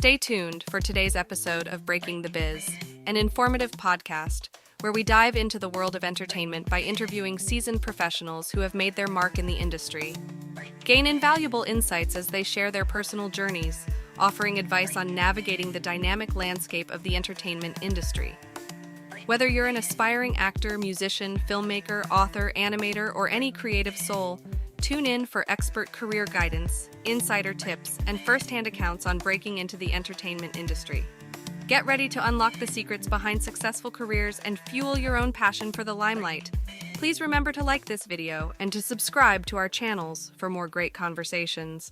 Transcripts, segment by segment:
Stay tuned for today's episode of Breaking the Biz, an informative podcast where we dive into the world of entertainment by interviewing seasoned professionals who have made their mark in the industry. Gain invaluable insights as they share their personal journeys, offering advice on navigating the dynamic landscape of the entertainment industry. Whether you're an aspiring actor, musician, filmmaker, author, animator, or any creative soul, tune in for expert career guidance, insider tips, and first-hand accounts on breaking into the entertainment industry. Get ready to unlock the secrets behind successful careers and fuel your own passion for the limelight. Please remember to like this video and to subscribe to our channels for more great conversations.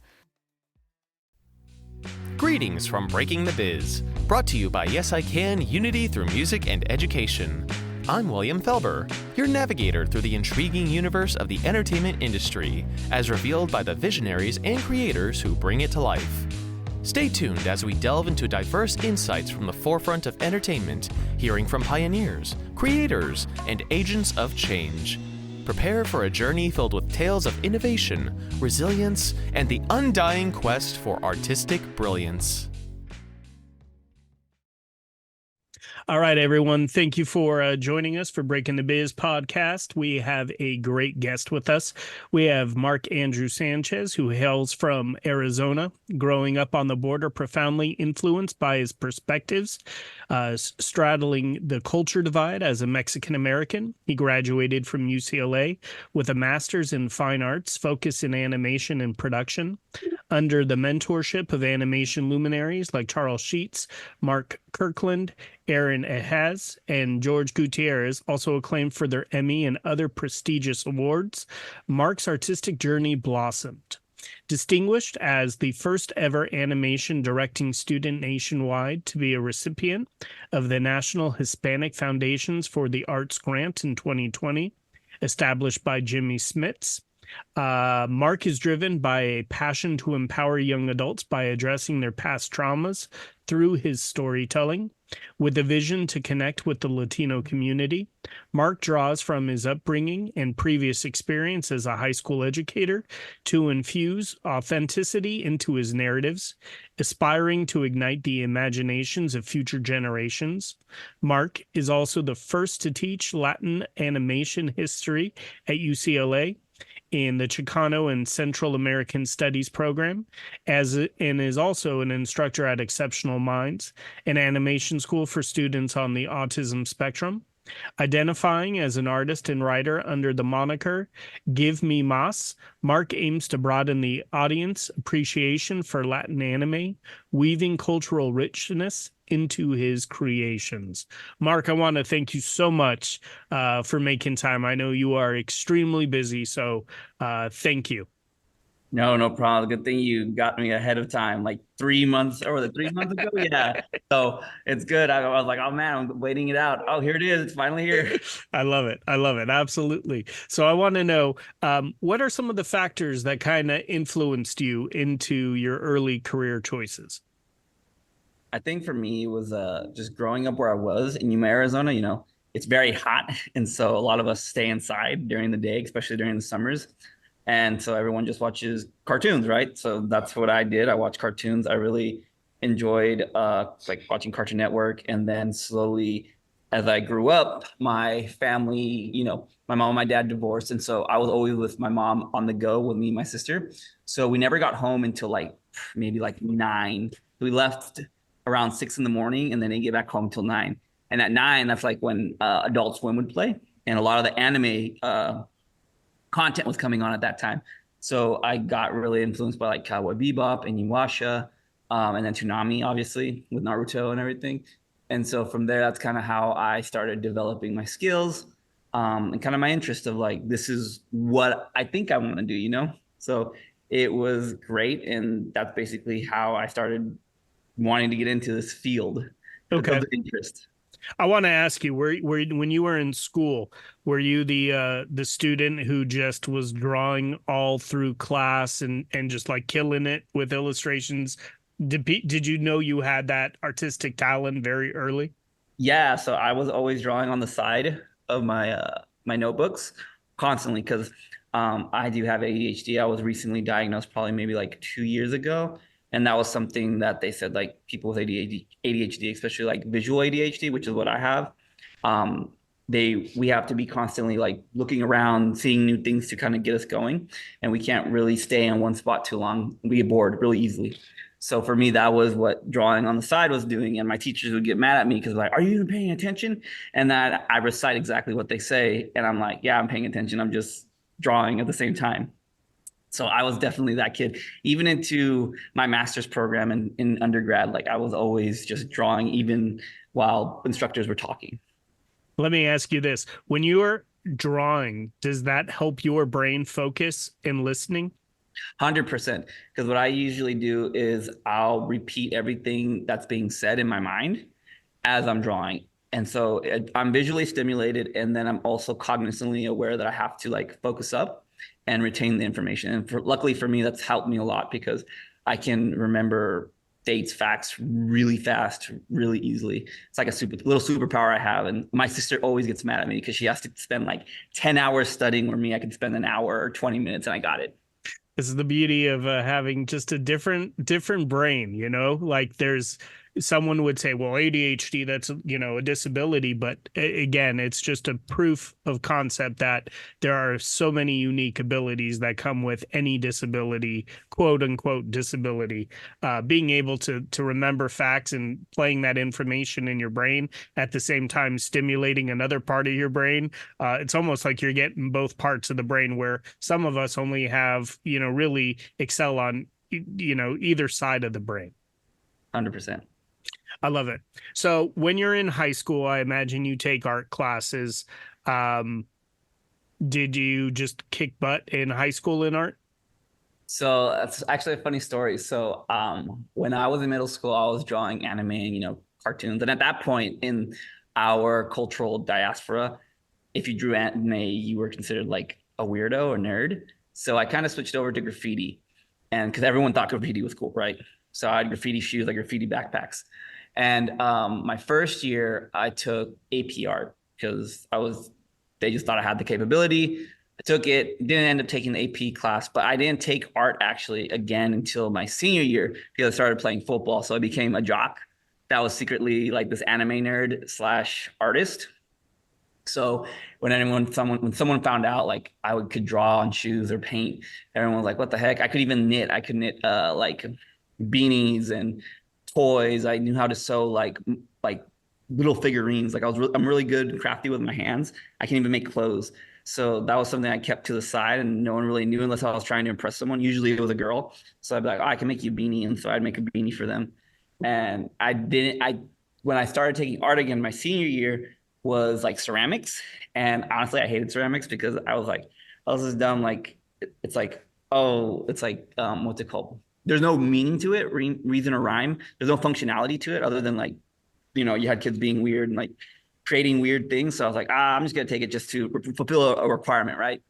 Greetings from Breaking the Biz, brought to you by Yes I Can Unity Through Music and Education. I'm William Felber, your navigator through the intriguing universe of the entertainment industry, as revealed by the visionaries and creators who bring it to life. Stay tuned as we delve into diverse insights from the forefront of entertainment, hearing from pioneers, creators, and agents of change. Prepare for a journey filled with tales of innovation, resilience, and the undying quest for artistic brilliance. All right, everyone. Thank you for joining us for Breaking the Biz podcast. We have a great guest with us. We have Marc Andrew Sánchez, who hails from Arizona, growing up on the border, profoundly influenced by his perspectives, straddling the culture divide as a Mexican-American. He graduated from UCLA with a master's in fine arts, focus in animation and production, under the mentorship of animation luminaries like Charles Sheetz, Kirkland, Ehasz, and Jorge Gutierrez, also acclaimed for their Emmy and other prestigious awards. Marc's artistic journey blossomed. Distinguished as the first ever animation directing student nationwide to be a recipient of the National Hispanic Foundations for the Arts Grant in 2020, established by Jimmy Smits. Marc is driven by a passion to empower young adults by addressing their past traumas through his storytelling. With a vision to connect with the Latino community, Marc draws from his upbringing and previous experience as a high school educator to infuse authenticity into his narratives, aspiring to ignite the imaginations of future generations. Marc is also the first to teach Latin Animation History at UCLA in the Chicana and Central American Studies program, and is also an instructor at Exceptional Minds, an animation school for students on the Autism Spectrum. Identifying as an artist and writer under the moniker Give Me Mas, Marc aims to broaden the audience appreciation for Latin anime, weaving cultural richness into his creations. Marc, I want to thank you so much for making time. I know you are extremely busy, so thank you. No problem. Good thing you got me ahead of time, like 3 months, or was it 3 months ago? Yeah. So it's good. I was like, oh man, I'm waiting it out. Oh, here it is. It's finally here. I love it. Absolutely. So I want to know, what are some of the factors that kind of influenced you into your early career choices? I think for me, it was just growing up where I was in Yuma, Arizona. You know, it's very hot. And so a lot of us stay inside during the day, especially during the summers. And so everyone just watches cartoons, right? So that's what I did. I watched cartoons. I really enjoyed like watching Cartoon Network. And then slowly, as I grew up, my family, you know, my mom and my dad divorced. And so I was always with my mom on the go with me and my sister. So we never got home until maybe 9. We left around 6 in the morning and then didn't get back home till 9. And at 9, that's like when Adult Swim would play. And a lot of the anime content was coming on at that time. So I got really influenced by like Cowboy Bebop and Inuyasha, and then Toonami, obviously, with Naruto and everything. And so from there, that's kind of how I started developing my skills and kind of my interest of like, this is what I think I want to do, you know? So it was great. And that's basically how I started wanting to get into this field. Okay. Of interest. I want to ask you, when you were in school, were you the student who just was drawing all through class and just like killing it with illustrations? Did you know you had that artistic talent very early? Yeah, so I was always drawing on the side of my my notebooks constantly because I do have ADHD. I was recently diagnosed probably maybe like 2 years ago. And that was something that they said, like people with ADHD, especially like visual ADHD, which is what I have. Um, we have to be constantly like looking around, seeing new things to kind of get us going. And we can't really stay in one spot too long. We get bored really easily. So for me, that was what drawing on the side was doing. And my teachers would get mad at me because like, are you even paying attention? And that I recite exactly what they say. And I'm like, yeah, I'm paying attention. I'm just drawing at the same time. So I was definitely that kid. Even into my master's program in undergrad, like I was always just drawing even while instructors were talking. Let me ask you this. When you're drawing, does that help your brain focus in listening? 100%. Because what I usually do is I'll repeat everything that's being said in my mind as I'm drawing. And so I'm visually stimulated, and then I'm also cognitively aware that I have to like focus up and retain the information. And luckily for me, that's helped me a lot because I can remember dates, facts really fast, really easily. It's like a little superpower I have. And my sister always gets mad at me because she has to spend like 10 hours studying, where me, I can spend an hour or 20 minutes and I got it. This is the beauty of having just a different brain, you know, like someone would say, well, ADHD, that's, you know, a disability. But again, it's just a proof of concept that there are so many unique abilities that come with any disability, quote unquote disability. Being able to remember facts and playing that information in your brain at the same time stimulating another part of your brain. It's almost like you're getting both parts of the brain, where some of us only have, you know, really excel on, you know, either side of the brain. 100%. I love it. So when you're in high school, I imagine you take art classes. Did you just kick butt in high school in art? So that's actually a funny story. So when I was in middle school, I was drawing anime and, you know, cartoons. And at that point in our cultural diaspora, if you drew anime, you were considered like a weirdo or nerd. So I kind of switched over to graffiti, and because everyone thought graffiti was cool, right? So I had graffiti shoes, like graffiti backpacks. And my first year, I took AP art because they just thought I had the capability. I took it, didn't end up taking the AP class, but I didn't take art actually again until my senior year because I started playing football. So I became a jock that was secretly like this anime nerd / artist. So when someone found out like could draw on shoes or paint, everyone was like, "What the heck?" I could even knit. I could knit like beanies and toys. I knew how to sew like little figurines. Like I'm really good and crafty with my hands. I can even make clothes. So that was something I kept to the side, and no one really knew unless I was trying to impress someone. Usually it was a girl. So I'd be like, "Oh, I can make you a beanie," and so I'd make a beanie for them. And when I started taking art again, my senior year was like ceramics. And honestly, I hated ceramics because I was like, "Oh, this is dumb." Like it's like, oh, it's like what's it called? There's no meaning to it, reason or rhyme. There's no functionality to it other than like, you know, you had kids being weird and like creating weird things. So I was like, I'm just gonna take it just to fulfill a requirement, right?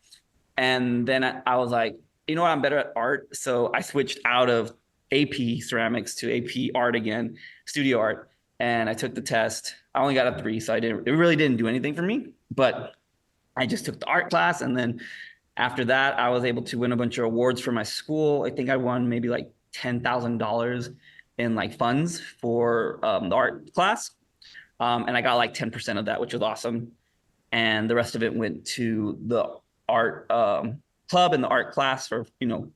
And then I was like, you know what, I'm better at art. So I switched out of AP ceramics to AP art again, studio art. And I took the test. I only got a 3, so it really didn't do anything for me. But I just took the art class, and then after that, I was able to win a bunch of awards for my school. I think I won maybe like $10,000 in like funds for the art class. And I got like 10% of that, which was awesome. And the rest of it went to the art club and the art class for, you know,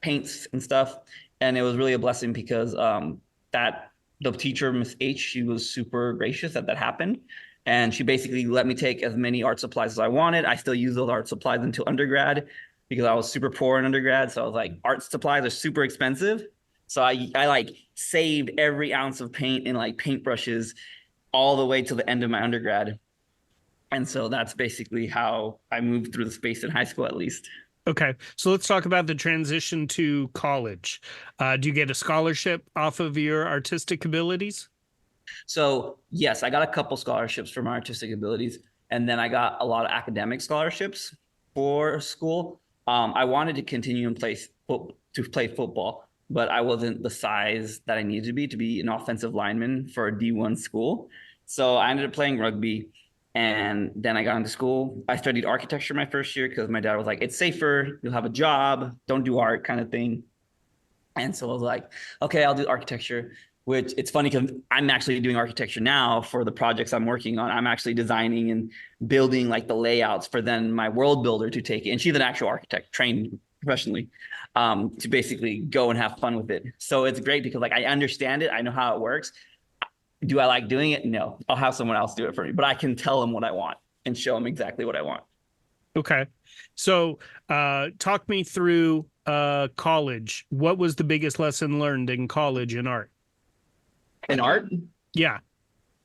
paints and stuff. And it was really a blessing because the teacher, Miss H, she was super gracious that happened. And she basically let me take as many art supplies as I wanted. I still use those art supplies until undergrad because I was super poor in undergrad. So I was like, art supplies are super expensive. So I like saved every ounce of paint and like paintbrushes all the way to the end of my undergrad. And so that's basically how I moved through the space in high school, at least. Okay, so let's talk about the transition to college. Do you get a scholarship off of your artistic abilities? So yes, I got a couple scholarships for my artistic abilities, and then I got a lot of academic scholarships for school. I wanted to continue and play football, but I wasn't the size that I needed to be an offensive lineman for a D1 school. So I ended up playing rugby, and then I got into school. I studied architecture my first year because my dad was like, "It's safer, you'll have a job, don't do art," kind of thing. And so I was like, okay, I'll do architecture, which it's funny because I'm actually doing architecture now for the projects I'm working on. I'm actually designing and building like the layouts for then my world builder to take it. And she's an actual architect trained professionally, to basically go and have fun with it. So it's great because like I understand it. I know how it works. Do I like doing it? No, I'll have someone else do it for me, but I can tell them what I want and show them exactly what I want. Okay. So talk me through college. What was the biggest lesson learned in college in art? In art? Yeah.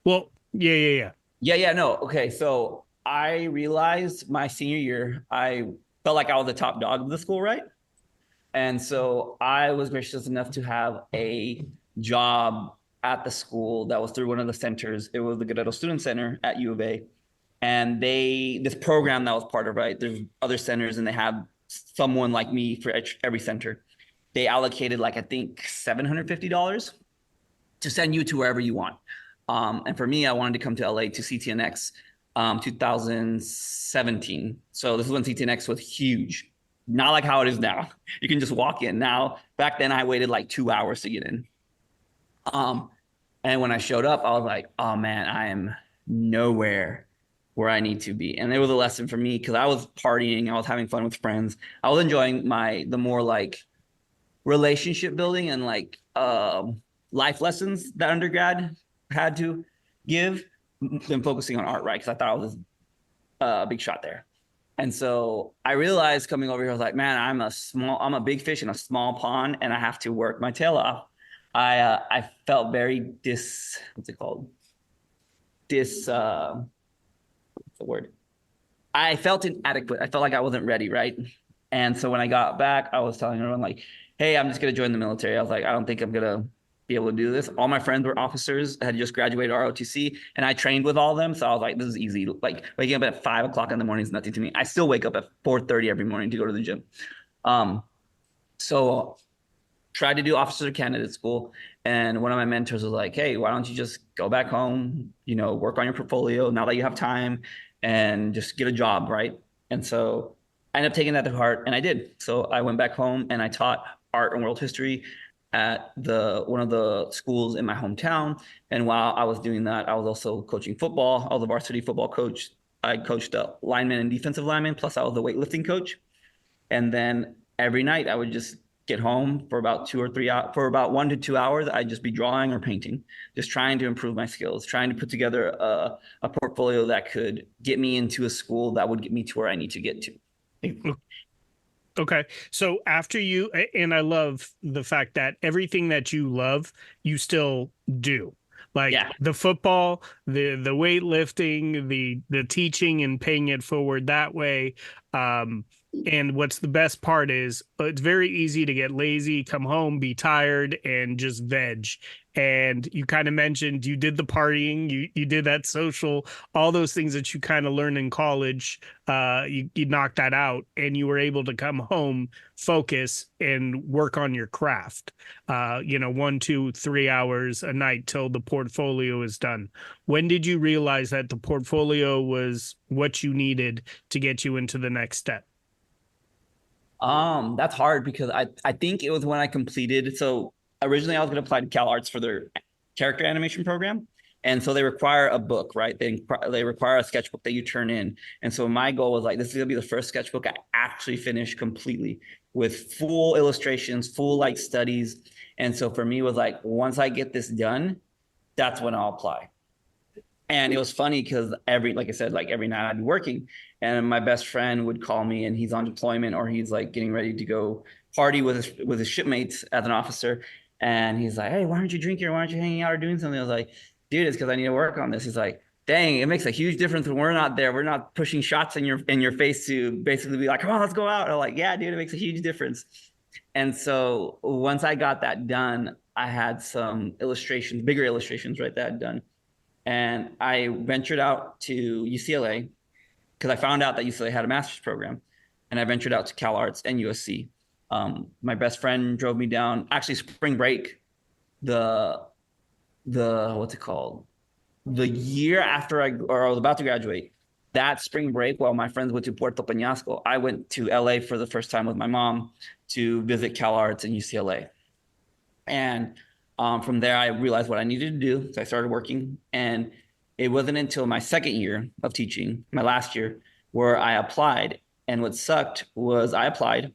Well, yeah. No. Okay. So I realized my senior year, I felt like I was the top dog of the school, right? And so I was gracious enough to have a job at the school that was through one of the centers. It was the Guerrero Student Center at U of A. And this program that was part of, right, there's other centers and they have someone like me for every center. They allocated like, I think $750 to send you to wherever you want. And for me, I wanted to come to LA to CTNX 2017. So this is when CTNX was huge. Not like how it is now. You can just walk in. Now, back then I waited like 2 hours to get in. And when I showed up, I was like, oh man, I am nowhere where I need to be. And it was a lesson for me because I was partying, I was having fun with friends. I was enjoying the more like relationship building and like life lessons that undergrad had to give than focusing on art, right? Because I thought I was a big shot there. And so I realized coming over here, I was like, man, I'm a big fish in a small pond and I have to work my tail off. I felt very what's it called? What's the word? I felt inadequate. I felt like I wasn't ready, right? And so when I got back, I was telling everyone like, hey, I'm just going to join the military. I was like, I don't think I'm going to be able to do this. All my friends were officers, had just graduated ROTC, and I trained with all of them. So I was like, this is easy. Like waking up at 5 o'clock in the morning is nothing to me. I still wake up at 4:30 every morning to go to the gym. So tried to do officer candidate school. And one of my mentors was like, hey, why don't you just go back home, work on your portfolio now that you have time and just get a job, right? And so I ended up taking that to heart, and I did. So I went back home and I taught art and world history at one of the schools in my hometown. And while I was doing that, I was also coaching football. I was a varsity football coach. I coached linemen and defensive linemen, plus I was the weightlifting coach. And then every night I would just get home for about 2 or 3 hours, for about 1 to 2 hours. I'd just be drawing or painting, just trying to improve my skills, trying to put together a portfolio that could get me into a school that would get me to where I need to get to. Okay. So after and I love the fact that everything that you love, you still do. Like the football, the weightlifting, the teaching and paying it forward that way. And what's the best part is it's very easy to get lazy, come home, be tired, and just veg. And you kind of mentioned you did the partying, you did that social, all those things that you kind of learned in college. You knocked that out, and you were able to come home, focus, and work on your craft. 1, 2, 3 hours a night till the portfolio is done. When did you realize that the portfolio was what you needed to get you into the next step? That's hard because I think it was when I completed. So originally I was going to apply to Cal Arts for their character animation program. And so they require a book, right? They require a sketchbook that you turn in. And so my goal was like, this is going to be the first sketchbook I actually finish completely with full illustrations, full like studies. And so for me it was like, once I get this done, that's when I'll apply. And it was funny because like I said, like every night I'd be working and my best friend would call me and he's on deployment or he's like getting ready to go party with his shipmates as an officer. And he's like, hey, why aren't you drinking or why aren't you hanging out or doing something? I was like, dude, it's because I need to work on this. He's like, dang, it makes a huge difference when we're not there. We're not pushing shots in your face to basically be like, come on, let's go out. I'm like, yeah, dude, it makes a huge difference. And so once I got that done, I had some illustrations, bigger illustrations, right, that I'd done. And I ventured out to UCLA because I found out that UCLA had a master's program. And I ventured out to Cal Arts and USC. My best friend drove me down, actually spring break, what's it called? The year after I was about to graduate, that spring break, while my friends went to Puerto Peñasco, I went to LA for the first time with my mom to visit Cal Arts and UCLA. And from there, I realized what I needed to do. So I started working. And it wasn't until my second year of teaching, my last year, where I applied. And what sucked was I applied.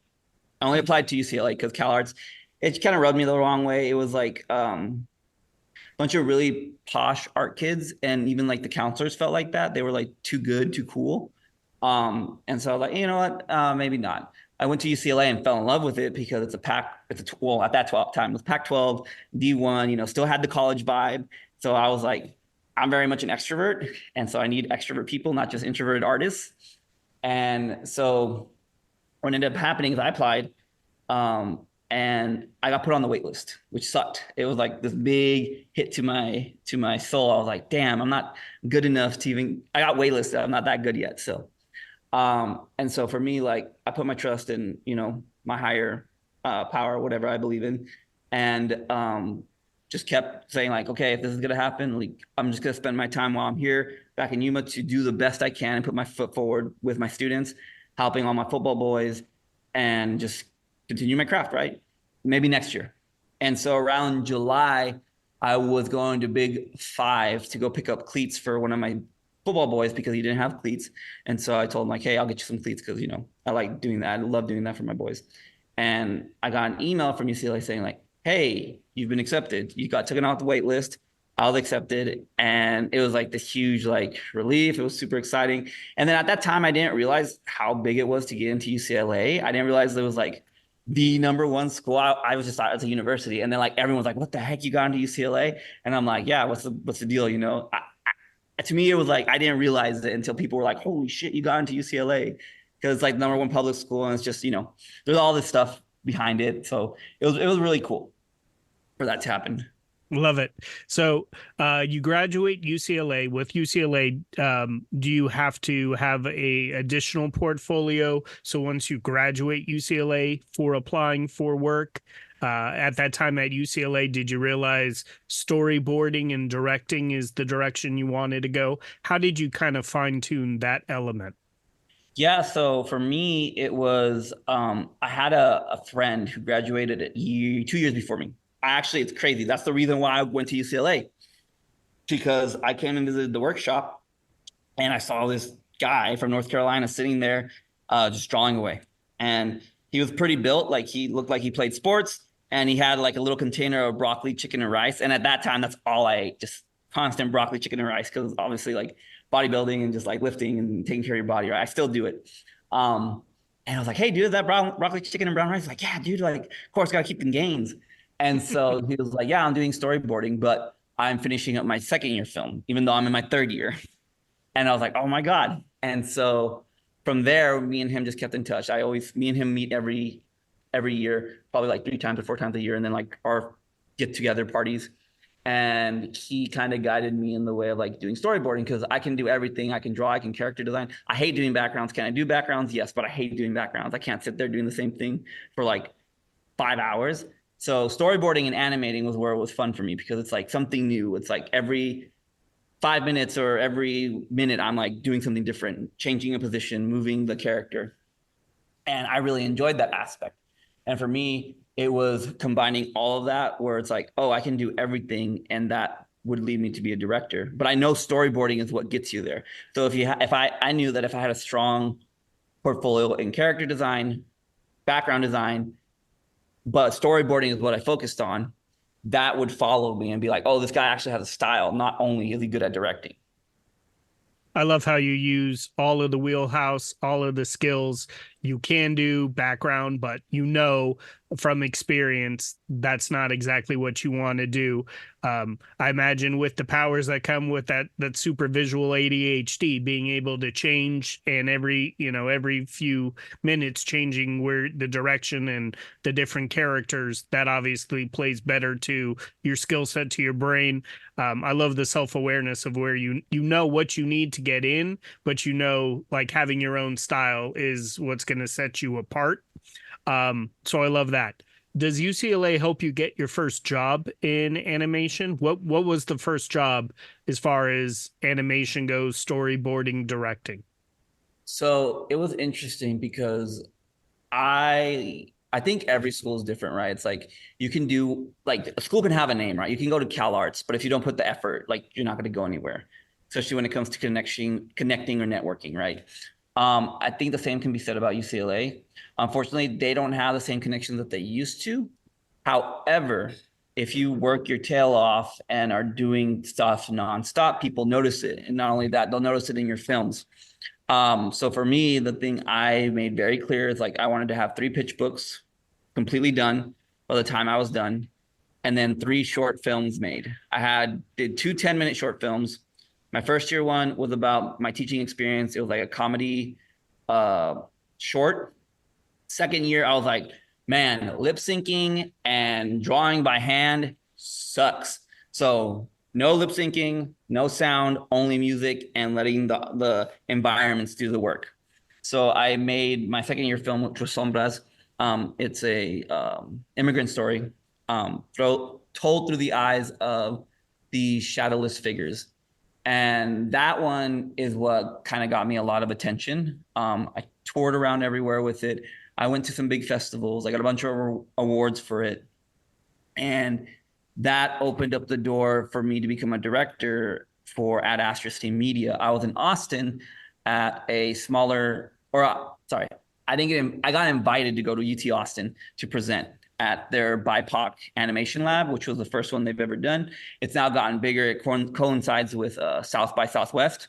I only applied to UCLA because CalArts, it kind of rubbed me the wrong way. It was like bunch of really posh art kids, and even like the counselors felt like that. They were like too good, too cool. And so I was like, you know what, maybe not. I went to UCLA and fell in love with it because it's a pack. Well, at that time it was Pac-12, D1. Still had the college vibe. So I was like, I'm very much an extrovert, and so I need extrovert people, not just introverted artists. And so what ended up happening is I applied. And I got put on the wait list, which sucked. It was like this big hit to my soul. I was like, damn, I'm not good enough to even. I got waitlisted. I'm not that good yet. So, and so for me, like I put my trust in my higher power, whatever I believe in, and just kept saying like, okay, if this is gonna happen, like I'm just gonna spend my time while I'm here back in Yuma to do the best I can and put my foot forward with my students, helping all my football boys, and just continue my craft, right? Maybe next year. And so around July, I was going to Big Five to go pick up cleats for one of my football boys because he didn't have cleats. And so I told him like, hey, I'll get you some cleats because, I like doing that. I love doing that for my boys. And I got an email from UCLA saying like, hey, you've been accepted. You got taken off the wait list. I was accepted. And it was like this huge like relief. It was super exciting. And then at that time, I didn't realize how big it was to get into UCLA. I didn't realize there was like the number one school. I was just thought it was a university, and then like everyone's like, "What the heck, you got into UCLA?" And I'm like, "Yeah, what's the deal?" To me, it was like I didn't realize it until people were like, "Holy shit, you got into UCLA," because it's like number one public school, and it's just there's all this stuff behind it. So it was really cool for that to happen. Love it. So you graduate UCLA. With UCLA, do you have to have a additional portfolio? So once you graduate UCLA for applying for work, at that time at UCLA, did you realize storyboarding and directing is the direction you wanted to go? How did you kind of fine tune that element? Yeah, so for me, it was I had a friend who graduated 2 years before me. Actually, it's crazy. That's the reason why I went to UCLA, because I came and visited the workshop and I saw this guy from North Carolina sitting there just drawing away. And he was pretty built, like he looked like he played sports, and he had like a little container of broccoli, chicken, and rice. And at that time, that's all I ate, just constant broccoli, chicken, and rice, because obviously like bodybuilding and just like lifting and taking care of your body, right? I still do it. And I was like, hey, dude, is that broccoli, chicken, and brown rice? He's like, yeah, dude, like, of course, got to keep the gains. And so he was like, yeah, I'm doing storyboarding, but I'm finishing up my second year film, even though I'm in my third year. And I was like, oh my God. And so from there, me and him just kept in touch. Me and him meet every year, probably like 3 times or 4 times a year. And then like our get together parties. And he kind of guided me in the way of like doing storyboarding, because I can do everything. I can draw, I can character design. I hate doing backgrounds. Can I do backgrounds? Yes, but I hate doing backgrounds. I can't sit there doing the same thing for like 5 hours. So storyboarding and animating was where it was fun for me, because it's like something new. It's like every 5 minutes or every minute, I'm like doing something different, changing a position, moving the character. And I really enjoyed that aspect. And for me, it was combining all of that, where it's like, oh, I can do everything. And that would lead me to be a director. But I know storyboarding is what gets you there. So I knew that if I had a strong portfolio in character design, background design, but storyboarding is what I focused on, that would follow me and be like, oh, this guy actually has a style. Not only is he good at directing. I love how you use all of the wheelhouse, all of the skills you can do, background, but from experience, that's not exactly what you want to do. I imagine with the powers that come with that super visual ADHD, being able to change and every few minutes changing where the direction and the different characters, that obviously plays better to your skill set, to your brain. I love the self-awareness of where you know what you need to get in, but like having your own style is what's going to set you apart. So I love that. Does UCLA help you get your first job in animation? What was the first job as far as animation goes, storyboarding, directing? So it was interesting because I I think every school is different, right? It's like you can do like a school can have a name, right? You can go to Cal Arts, but if you don't put the effort, like you're not going to go anywhere, especially when it comes to connecting or networking, right? I think the same can be said about UCLA. Unfortunately, they don't have the same connections that they used to. However, if you work your tail off and are doing stuff nonstop, people notice it. And not only that, they'll notice it in your films. So for me, the thing I made very clear is like I wanted to have 3 pitch books completely done by the time I was done, and then 3 short films made. Did 2 10-minute short films. My first year one was about my teaching experience. It was like a comedy short. Second year, I was like, man, lip syncing and drawing by hand sucks. So no lip syncing, no sound, only music, and letting the environments do the work. So I made my second year film, which was Sombras. It's a immigrant story told through the eyes of the shadowless figures. And that one is what kind of got me a lot of attention. I toured around everywhere with it. I went to some big festivals. I got a bunch of awards for it. And that opened up the door for me to become a director for Ad Astra Steam Media. I was in Austin at a smaller, I got invited to go to UT Austin to present at their BIPOC animation lab, which was the first one they've ever done. It's now gotten bigger. It coincides with South by Southwest.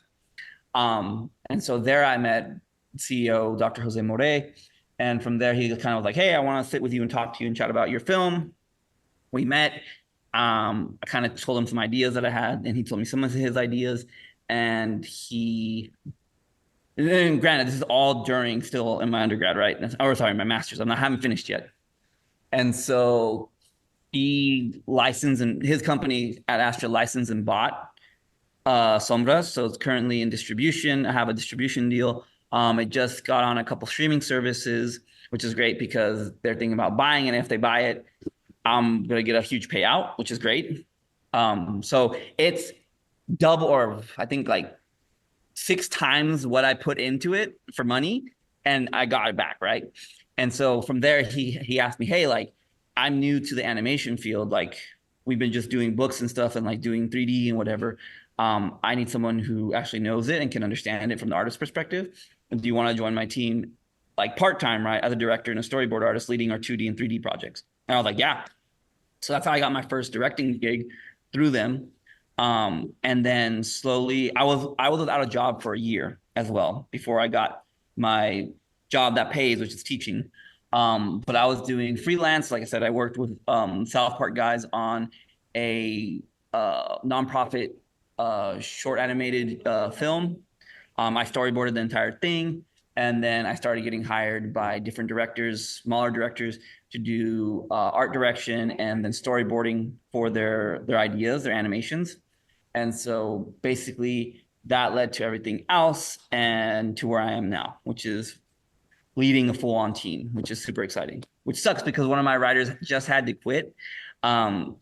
And so there I met CEO Dr. Jose Morales. And from there, he kind of was like, hey, I want to sit with you and talk to you and chat about your film. We met. I kind of told him some ideas that I had, and he told me some of his ideas. And granted, this is all during still in my undergrad, right? My master's. I haven't finished yet. And so he licensed, and his company at Astra licensed and bought Sombras. So it's currently in distribution. I have a distribution deal. It just got on a couple streaming services, which is great because they're thinking about buying it. And if they buy it, I'm going to get a huge payout, which is great. So it's double, or I think like 6 times what I put into it for money, and I got it back, right? And so from there, he asked me, hey, like, I'm new to the animation field. Like, we've been just doing books and stuff and like doing 3D and whatever. I need someone who actually knows it and can understand it from the artist perspective. And do you want to join my team, like part-time, right, as a director and a storyboard artist leading our 2D and 3D projects? And I was like, yeah. So that's how I got my first directing gig, through them. And then slowly, I was without a job for a year as well before I got my job that pays, which is teaching. But I was doing freelance. Like I said, I worked with South Park guys on a nonprofit short animated film. I storyboarded the entire thing. And then I started getting hired by different directors, smaller directors, to do art direction and then storyboarding for their ideas, their animations. And so basically that led to everything else and to where I am now, which is leading a full-on team, which is super exciting, which sucks because one of my writers just had to quit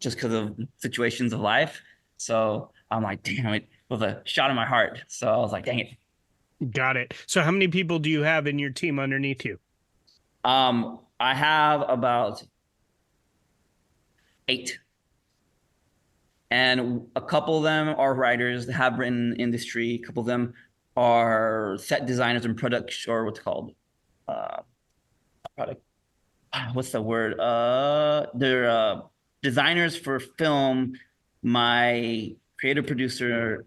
just because of situations of life. So I'm like, damn, it was a shot in my heart. So I was like, dang it. Got it. So how many people do you have in your team underneath you? I have about 8. And a couple of them are writers that have written industry. A couple of them are set designers and product, or what's it called? Product. What's the word? They're designers for film. My creative producer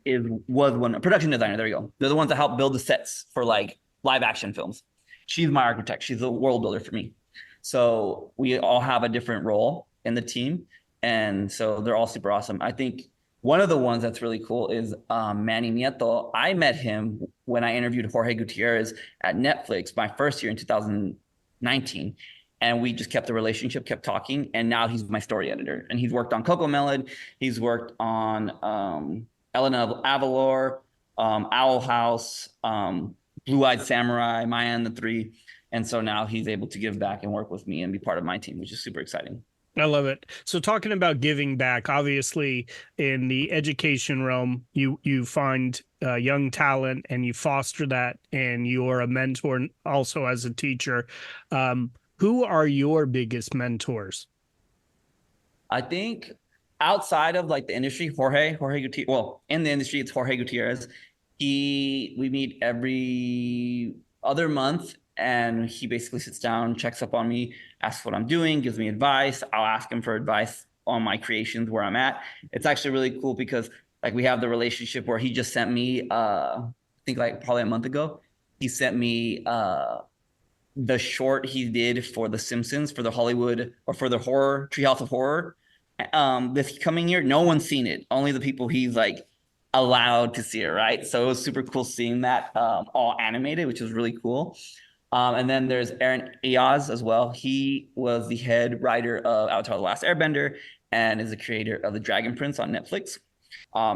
was one, a production designer. There you go. They're the ones that help build the sets for like live action films. She's my architect. She's the world builder for me. So we all have a different role in the team. And so they're all super awesome. I think one of the ones that's really cool is Manny Nieto. I met him when I interviewed Jorge Gutierrez at Netflix my first year in 2019. And we just kept the relationship, kept talking. And now he's my story editor. And he's worked on Coco Melon. He's worked on Elena Avalor, Owl House, Blue-Eyed Samurai, Maya and the Three. And so now he's able to give back and work with me and be part of my team, which is super exciting. I love it. So talking about giving back, obviously in the education realm, you find young talent and you foster that, and you're a mentor also as a teacher. Who Who are your biggest mentors? I think outside of like the industry, Jorge Gutierrez. Well, in the industry, it's Jorge Gutierrez. We meet every other month, and he basically sits down, checks up on me, asks what I'm doing, gives me advice. I'll ask him for advice on my creations, where I'm at. It's actually really cool because like we have the relationship where he just sent me, I think like probably a month ago, he sent me the short he did for The Simpsons, for the Hollywood, or for the horror Treehouse of Horror. This coming year, no one's seen it. Only the people he's like allowed to see it, right? So it was super cool seeing that all animated, which was really cool. And then there's Ehasz as well. He was the head writer of Avatar: The Last Airbender and is the creator of The Dragon Prince on Netflix.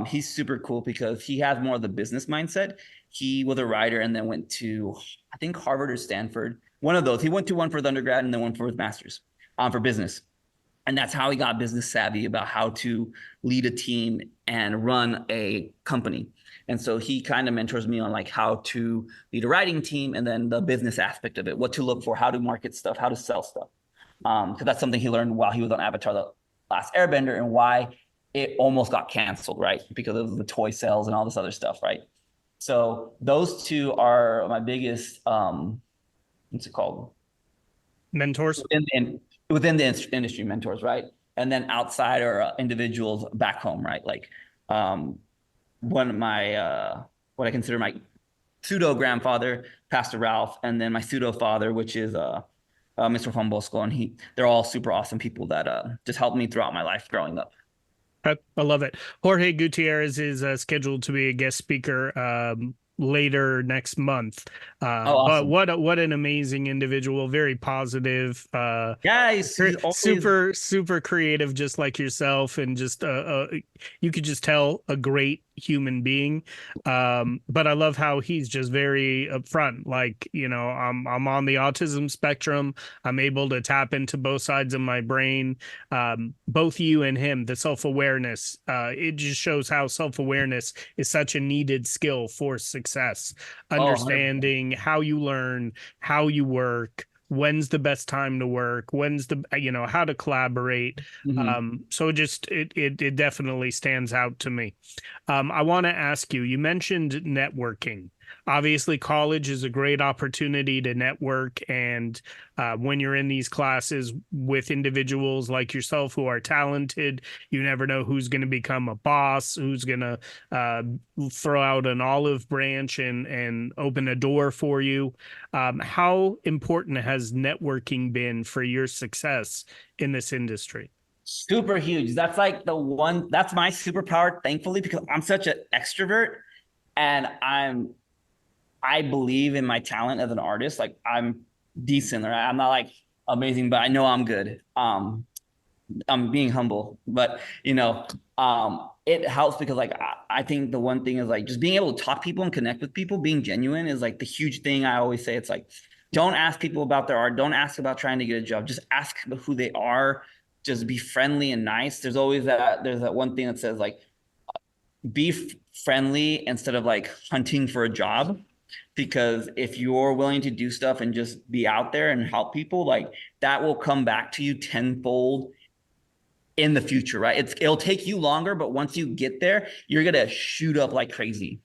He's super cool because he has more of the business mindset. He was a writer and then went to, I think, Harvard or Stanford. One of those. He went to one for his undergrad and then one for his master's for business. And that's how he got business savvy about how to lead a team and run a company. And so he kind of mentors me on like how to lead a writing team and then the business aspect of it, what to look for, how to market stuff, how to sell stuff. Because that's something he learned while he was on Avatar: The Last Airbender and why it almost got canceled, right? Because of the toy sales and all this other stuff, right? So those two are my biggest, what's it called? Mentors? Within the industry, mentors, right? And then outside are individuals back home, right? Like one of my, what I consider my pseudo grandfather, Pastor Ralph, and then my pseudo father, which is Mr. Juan Bosco. And they're all super awesome people that just helped me throughout my life growing up. I love it. Jorge Gutierrez is scheduled to be a guest speaker later next month. Awesome. But what an amazing individual, very positive. Yeah, he's always... super creative, just like yourself, and just you could just tell a great human being. But I love how he's just very upfront. Like, you know, I'm on the autism spectrum. I'm able to tap into both sides of my brain. Both you and him, the self-awareness, it just shows how self-awareness is such a needed skill for success. Understanding how you learn, how you work, when's the best time to work, when's the, you know, how to collaborate. So it definitely stands out to me. I want to ask you, you mentioned networking. Obviously, college is a great opportunity to network. And when you're in these classes with individuals like yourself who are talented, you never know who's going to become a boss, who's going to throw out an olive branch and open a door for you. How important has networking been for your success in this industry? Super huge. That's like that's my superpower, thankfully, because I'm such an extrovert and I believe in my talent as an artist. Like I'm decent, right? I'm not like amazing, but I know I'm good. I'm being humble, but you know, it helps because like I think the one thing is like just being able to talk to people and connect with people, being genuine is like the huge thing. I always say it's like, don't ask people about their art. Don't ask about trying to get a job. Just ask who they are. Just be friendly and nice. There's that one thing that says like, be friendly instead of like hunting for a job. Because if you're willing to do stuff and just be out there and help people, like that will come back to you tenfold in the future, right? It'll take you longer, but once you get there, you're gonna shoot up like crazy.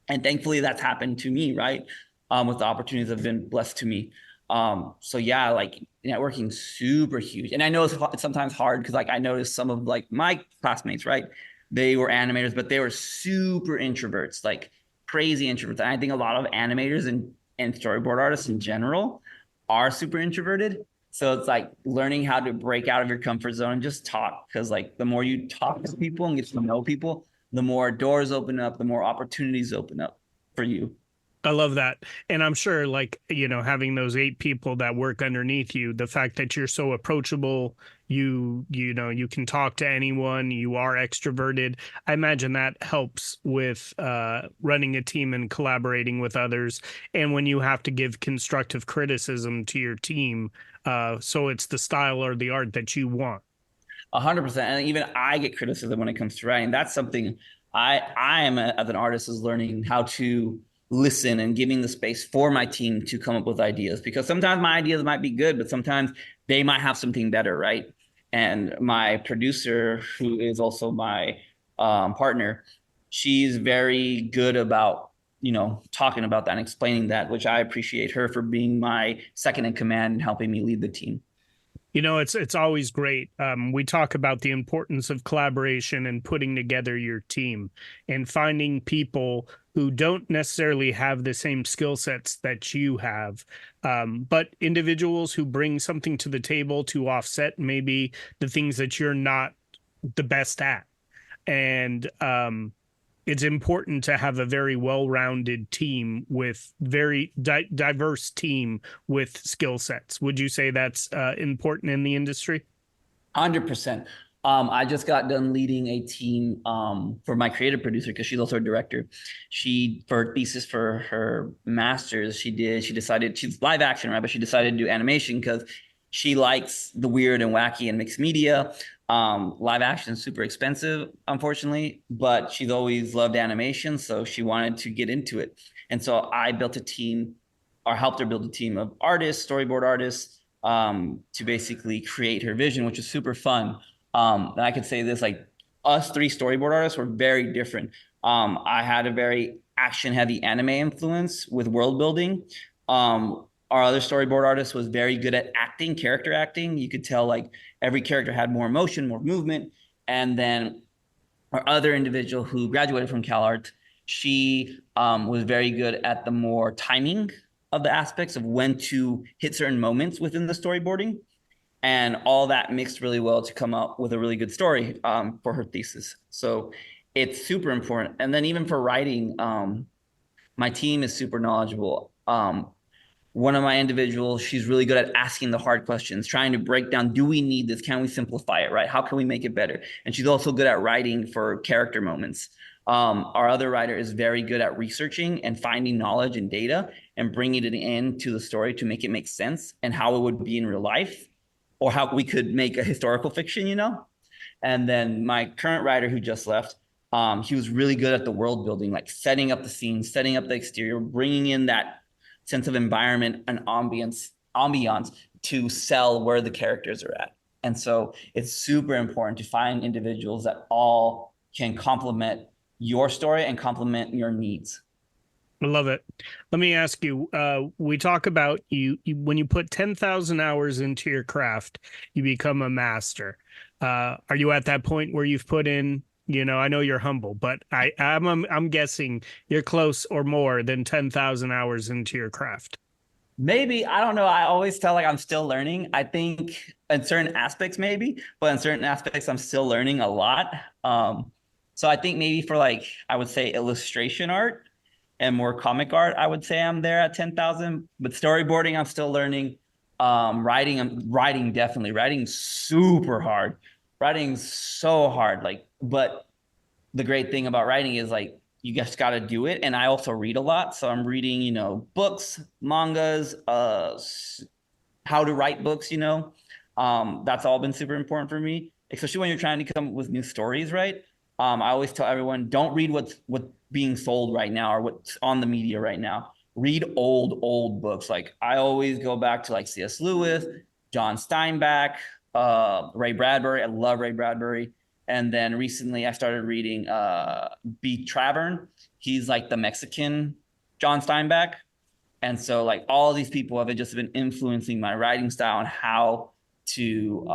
And thankfully that's happened to me, right? With the opportunities that have been blessed to me. So yeah, like networking super huge. And I know it's sometimes hard because like I noticed some of like my classmates, right? They were animators, but they were super introverts, like crazy introverts. And I think a lot of animators and storyboard artists in general are super introverted. So it's like learning how to break out of your comfort zone and just talk. Because like the more you talk to people and get to know people, the more doors open up, the more opportunities open up for you. I love that. And I'm sure, like, you know, having those 8 people that work underneath you, the fact that you're so approachable, you know, you can talk to anyone, you are extroverted. I imagine that helps with running a team and collaborating with others. And when you have to give constructive criticism to your team, so it's the style or the art that you want. 100%. And even I get criticism when it comes to writing. That's something I am as an artist is learning how to listen and giving the space for my team to come up with ideas, because sometimes my ideas might be good, but sometimes they might have something better, right? And my producer, who is also my partner, she's very good about, talking about that and explaining that, which I appreciate her for being my second in command and helping me lead the team. It's always great. We talk about the importance of collaboration and putting together your team and finding people who don't necessarily have the same skill sets that you have, but individuals who bring something to the table to offset maybe the things that you're not the best at. And it's important to have a very well-rounded team with very diverse team with skill sets. Would you say that's important in the industry? 100%. I just got done leading a team for my creative producer, because she's also a director. For her thesis for her master's, decided, she's live action, right? But she decided to do animation because she likes the weird and wacky and mixed media. Live action is super expensive, unfortunately, but she's always loved animation, so she wanted to get into it. And so I built a team, or helped her build a team of artists, storyboard artists, to basically create her vision, which is super fun. And I could say this, like, us three storyboard artists were very different. I had a very action-heavy anime influence with world building. Our other storyboard artist was very good at acting, character acting. You could tell, like, every character had more emotion, more movement. And then our other individual, who graduated from CalArts, she was very good at the more timing of the aspects of when to hit certain moments within the storyboarding. And all that mixed really well to come up with a really good story for her thesis. So it's super important. And then even for writing, my team is super knowledgeable. One of my individuals, she's really good at asking the hard questions, trying to break down, do we need this? Can we simplify it, right? How can we make it better? And she's also good at writing for character moments. Our other writer is very good at researching and finding knowledge and data and bringing it into the story to make it make sense and how it would be in real life, or how we could make a historical fiction, And then my current writer, who just left, he was really good at the world building, like setting up the scene, setting up the exterior, bringing in that sense of environment and ambiance to sell where the characters are at. And so it's super important to find individuals that all can complement your story and complement your needs. I love it. Let me ask you, we talk about you when you put 10,000 hours into your craft, you become a master. Are you at that point where you've put in, I know you're humble, but I'm guessing you're close or more than 10,000 hours into your craft? Maybe, I don't know. I always felt like I'm still learning. I think in certain aspects, maybe, but in certain aspects, I'm still learning a lot. So I think maybe for, like, I would say illustration art and more comic art, I would say I'm there at 10,000. But storyboarding, I'm still learning. Writing definitely. Writing's super hard. Writing's so hard. But the great thing about writing is, like, you just got to do it. And I also read a lot. So I'm reading, books, mangas, how to write books, that's all been super important for me, especially when you're trying to come up with new stories, right? I always tell everyone, don't read what's being sold right now or what's on the media right now. Read old books. Like, I always go back to, like, C.S. Lewis, John Steinbeck, Ray Bradbury. I love Ray Bradbury. And then recently I started reading B. Travern. He's like the Mexican John Steinbeck. And so, like, all these people have just been influencing my writing style and how to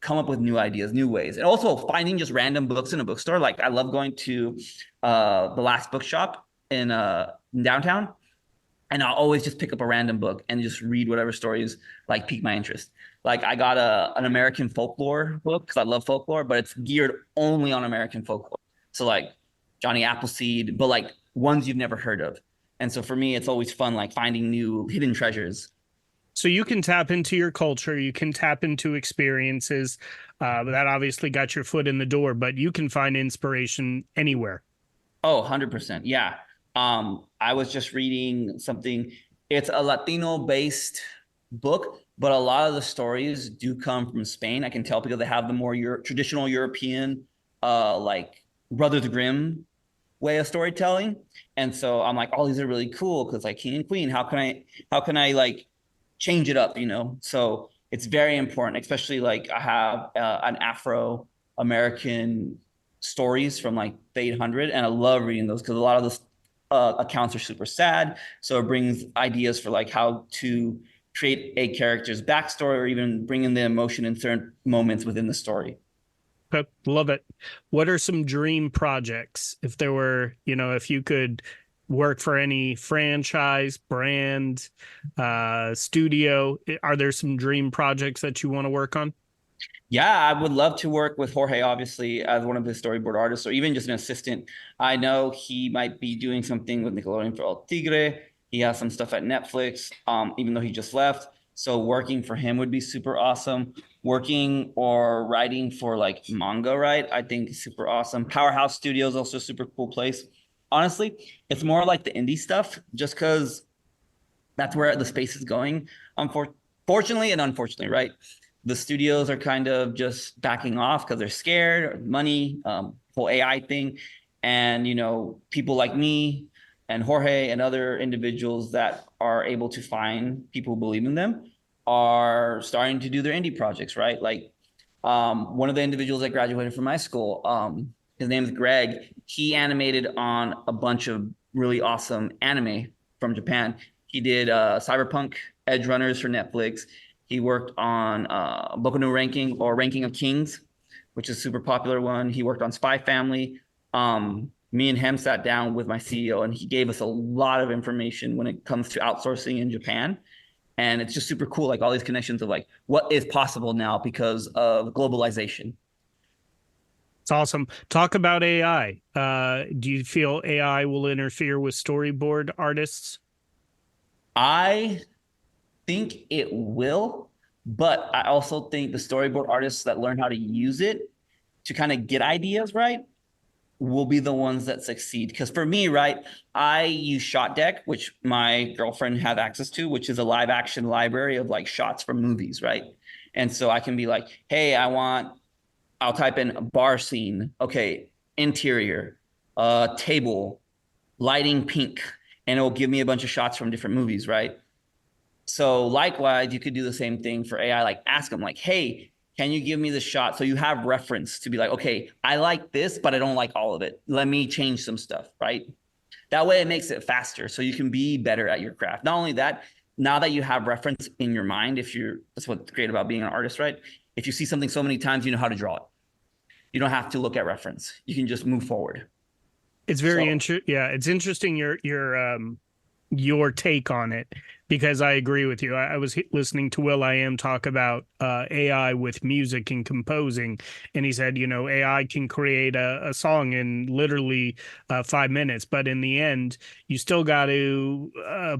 come up with new ideas, new ways. And also finding just random books in a bookstore. Like, I love going to the Last Bookshop in downtown. And I'll always just pick up a random book and just read whatever stories, like, pique my interest. Like, I got an American folklore book because I love folklore, but it's geared only on American folklore. So, like, Johnny Appleseed, but, like, ones you've never heard of. And so for me, it's always fun, like, finding new hidden treasures. So you can tap into your culture, you can tap into experiences that obviously got your foot in the door, but you can find inspiration anywhere. Oh, 100%. Yeah. I was just reading something. It's a Latino-based book, but a lot of the stories do come from Spain. I can tell because they have the more traditional European, like Brothers Grimm way of storytelling. And so I'm like, oh, these are really cool because like king and queen, how can I like change it up, So it's very important, especially like I have an Afro American stories from like the 800, and I love reading those because a lot of those accounts are super sad. So it brings ideas for like how to create a character's backstory or even bring in the emotion in certain moments within the story. Okay, love it. What are some dream projects? If there were, if you could work for any franchise, brand, studio, are there some dream projects that you want to work on? Yeah, I would love to work with Jorge, obviously, as one of the storyboard artists, or even just an assistant. I know he might be doing something with Nickelodeon for El Tigre. He has some stuff at Netflix, even though he just left. So working for him would be super awesome. Working or writing for like manga, right? I think is super awesome. Powerhouse Studios also a super cool place. Honestly, it's more like the indie stuff, just because that's where the space is going. Fortunately and unfortunately, right? The studios are kind of just backing off because they're scared, of money, whole AI thing. And, people like me and Jorge and other individuals that are able to find people who believe in them are starting to do their indie projects, right? Like one of the individuals that graduated from my school, his name is Greg. He animated on a bunch of really awesome anime from Japan. He did Cyberpunk Edge Runners for Netflix. He worked on Boku no Ranking or Ranking of Kings, which is a super popular one. He worked on Spy Family. Me and him sat down with my CEO, and he gave us a lot of information when it comes to outsourcing in Japan. And it's just super cool, like all these connections of like what is possible now because of globalization. It's awesome. Talk about AI. Do you feel AI will interfere with storyboard artists? I think it will, but I also think the storyboard artists that learn how to use it to kind of get ideas right will be the ones that succeed. Because for me, right, I use Shot Deck, which my girlfriend has access to, which is a live action library of like shots from movies, right? And so I can be like, hey, I'll type in a bar scene, okay, interior, table, lighting pink, and it will give me a bunch of shots from different movies, right? So likewise, you could do the same thing for AI, like ask them like, hey, can you give me the shot? So you have reference to be like, okay, I like this, but I don't like all of it. Let me change some stuff, right? That way it makes it faster so you can be better at your craft. Not only that, now that you have reference in your mind, that's what's great about being an artist, right? If you see something so many times, you know how to draw it. You don't have to look at reference. You can just move forward. It's very interesting. Yeah, it's interesting your take on it, because I agree with you. I was listening to will.i.am talk about AI with music and composing, and he said, AI can create a song in literally 5 minutes, but in the end, you still got to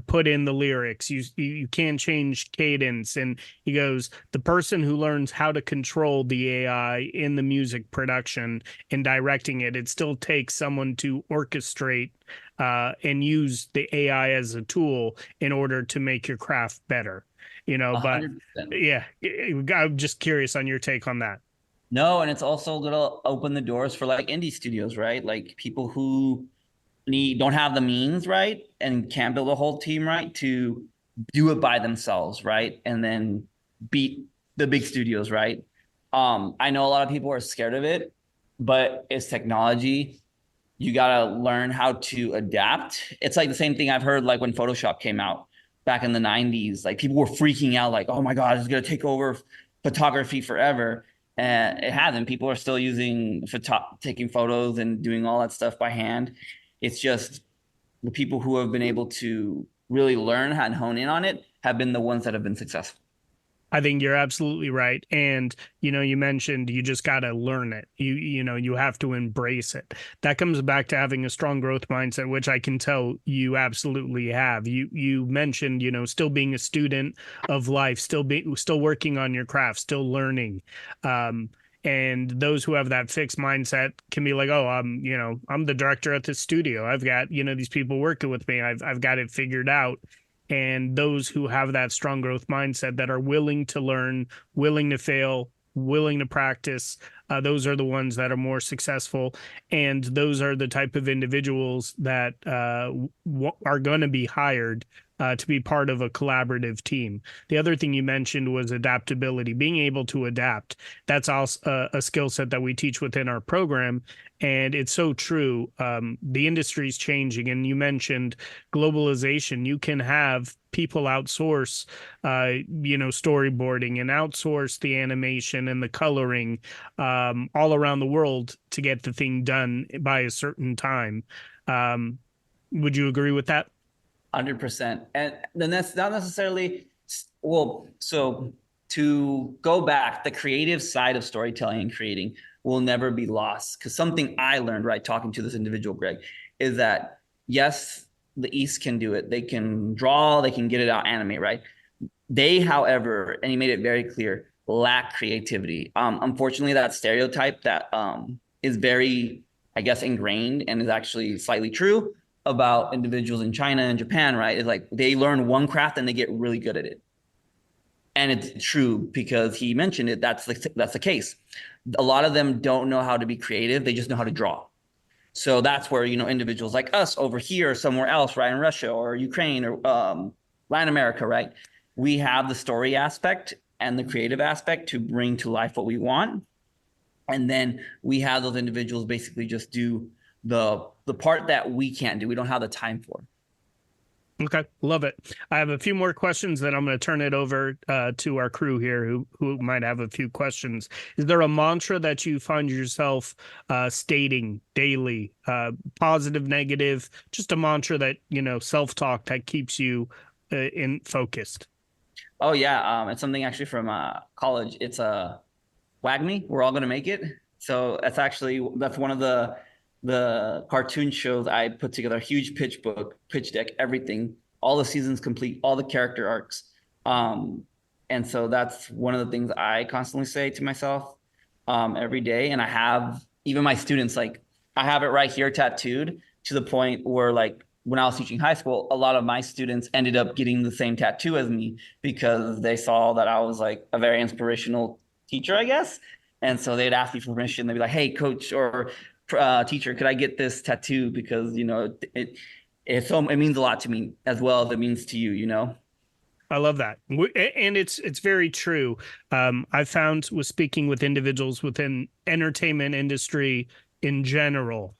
put in the lyrics. You can't change cadence. And he goes, the person who learns how to control the AI in the music production and directing it, it still takes someone to orchestrate and use the AI as a tool in order to make your craft better, but 100%. yeah, I'm just curious on your take on that. No, and it's also going to open the doors for like indie studios, right? Like people who don't have the means, right? And can't build a whole team, right? To do it by themselves, right? And then beat the big studios, right? I know a lot of people are scared of it, but it's technology. You got to learn how to adapt. It's like the same thing I've heard like when Photoshop came out back in the 90s. Like people were freaking out like, oh my God, it's going to take over photography forever. And it hasn't. People are still using taking photos and doing all that stuff by hand. It's just the people who have been able to really learn how and hone in on it have been the ones that have been successful. I think you're absolutely right. And, you mentioned you just got to learn it. You have to embrace it. That comes back to having a strong growth mindset, which I can tell you absolutely have. You mentioned, still being a student of life, still working on your craft, still learning. And those who have that fixed mindset can be like, oh, I'm the director at the studio. I've got, these people working with me. I've got it figured out. And those who have that strong growth mindset that are willing to learn, willing to fail, willing to practice, those are the ones that are more successful. And those are the type of individuals that are going to be hired to be part of a collaborative team. The other thing you mentioned was adaptability, being able to adapt. That's also a skill set that we teach within our program. And it's so true. The industry is changing. And you mentioned globalization. You can have people outsource, storyboarding and outsource the animation and the coloring all around the world to get the thing done by a certain time. Would you agree with that? 100%. And then that's not necessarily, well, so to go back, the creative side of storytelling and creating will never be lost. Because something I learned, right, talking to this individual, Greg, is that yes, the East can do it. They can draw, they can get it out, animate, right? They, however, and he made it very clear, lack creativity. Unfortunately, that stereotype that is very, I guess, ingrained and is actually slightly true about individuals in China and Japan, right? It's like they learn one craft and they get really good at it. And it's true because he mentioned it. That's the case. A lot of them don't know how to be creative. They just know how to draw. So that's where, individuals like us over here or somewhere else, right, in Russia or Ukraine or Latin America, right? We have the story aspect and the creative aspect to bring to life what we want. And then we have those individuals basically just do the part that we can't do. We don't have the time for. Okay, love it. I have a few more questions, then I'm going to turn it over to our crew here who might have a few questions. Is there a mantra that you find yourself stating daily, positive, negative, just a mantra that, self-talk that keeps you in focused? Oh, yeah. It's something actually from college. It's WAGMI, we're all going to make it. So that's one of the cartoon shows. I put together a huge pitch deck, everything, all the seasons complete, all the character arcs. And so that's one of the things I constantly say to myself every day. And I have even my students, like I have it right here tattooed to the point where like when I was teaching high school, a lot of my students ended up getting the same tattoo as me because they saw that I was like a very inspirational teacher, I guess. And so they'd ask me for permission. They'd be like, hey, coach or teacher, could I get this tattoo? Because, it means a lot to me as well as it means to you, I love that. And it's very true. I found with speaking with individuals within entertainment industry in general,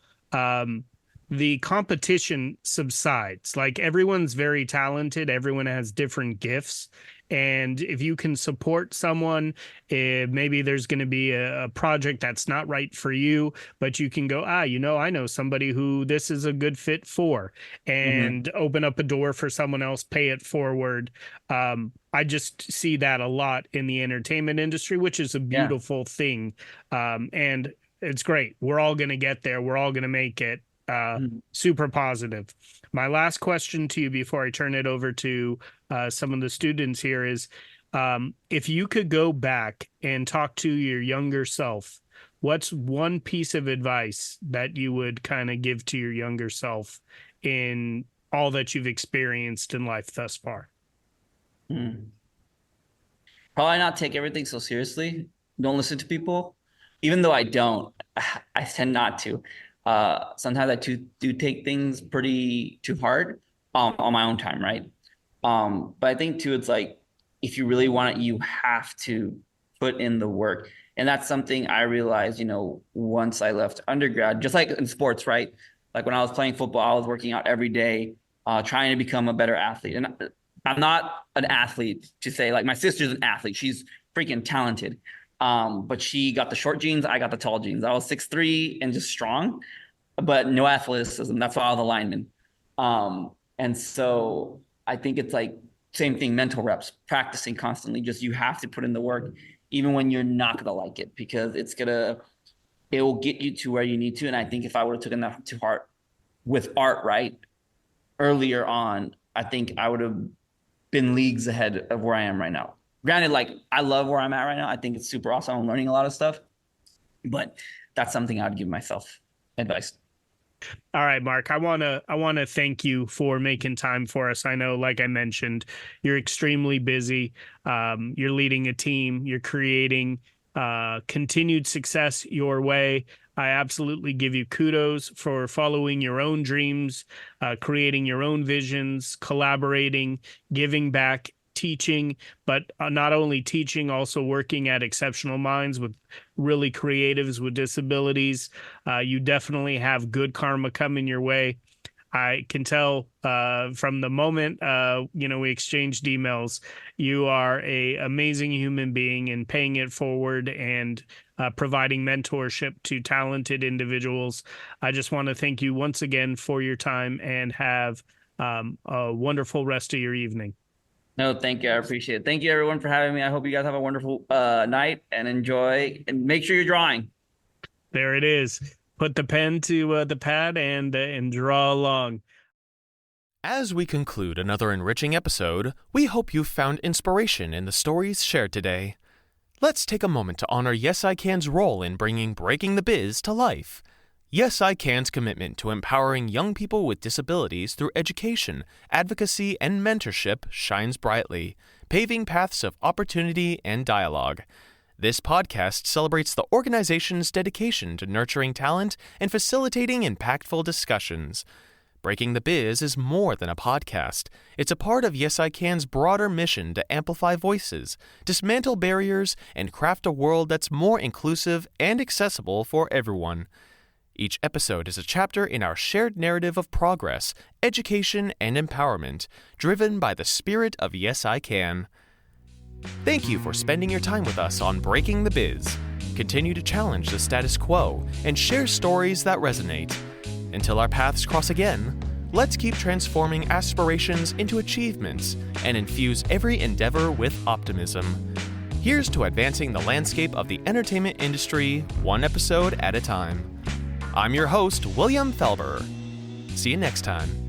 the competition subsides. Like everyone's very talented. Everyone has different gifts. And if you can support someone, maybe there's going to be a project that's not right for you, but you can go, I know somebody who this is a good fit for, and open up a door for someone else, pay it forward. I just see that a lot in the entertainment industry, which is a beautiful thing. And it's great. We're all going to get there. We're all going to make it. Super positive. My last question to you before I turn it over to some of the students here is, if you could go back and talk to your younger self, what's one piece of advice that you would kind of give to your younger self in all that you've experienced in life thus far? Probably not take everything so seriously. Don't listen to people. Even though I don't, I tend not to. Sometimes I do take things pretty too hard on my own time, right? But I think too, it's like if you really want it, you have to put in the work. And that's something I realized, once I left undergrad, just like in sports, right? Like when I was playing football, I was working out every day, trying to become a better athlete. And I'm not an athlete to say, like my sister's an athlete. She's freaking talented. But she got the short genes. I got the tall genes. I was 6'3" and just strong, but no athleticism. That's why I was a lineman. And so I think it's like same thing, mental reps, practicing constantly. Just you have to put in the work, even when you're not going to like it, because it will get you to where you need to. And I think if I would have taken that to heart with art, right, earlier on, I think I would have been leagues ahead of where I am right now. Granted, like I love where I'm at right now. I think it's super awesome. I'm learning a lot of stuff, but that's something I'd give myself advice. All right, Marc, I want to thank you for making time for us. I know, like I mentioned, you're extremely busy. You're leading a team, you're creating, continued success your way. I absolutely give you kudos for following your own dreams, creating your own visions, collaborating, giving back, teaching, but not only teaching, also working at Exceptional Minds with really creatives with disabilities. You definitely have good karma coming your way. I can tell from the moment we exchanged emails, you are an amazing human being and paying it forward and providing mentorship to talented individuals. I just want to thank you once again for your time and have a wonderful rest of your evening. No, thank you. I appreciate it. Thank you, everyone, for having me. I hope you guys have a wonderful night and enjoy. And make sure you're drawing. There it is. Put the pen to the pad and draw along. As we conclude another enriching episode, we hope you've found inspiration in the stories shared today. Let's take a moment to honor Yes I Can's role in bringing Breaking the Biz to life. Yes I Can's commitment to empowering young people with disabilities through education, advocacy, and mentorship shines brightly, paving paths of opportunity and dialogue. This podcast celebrates the organization's dedication to nurturing talent and facilitating impactful discussions. Breaking the Biz is more than a podcast. It's a part of Yes I Can's broader mission to amplify voices, dismantle barriers, and craft a world that's more inclusive and accessible for everyone. Each episode is a chapter in our shared narrative of progress, education, and empowerment, driven by the spirit of Yes I Can. Thank you for spending your time with us on Breaking the Biz. Continue to challenge the status quo and share stories that resonate. Until our paths cross again, let's keep transforming aspirations into achievements and infuse every endeavor with optimism. Here's to advancing the landscape of the entertainment industry, one episode at a time. I'm your host, William Felber. See you next time.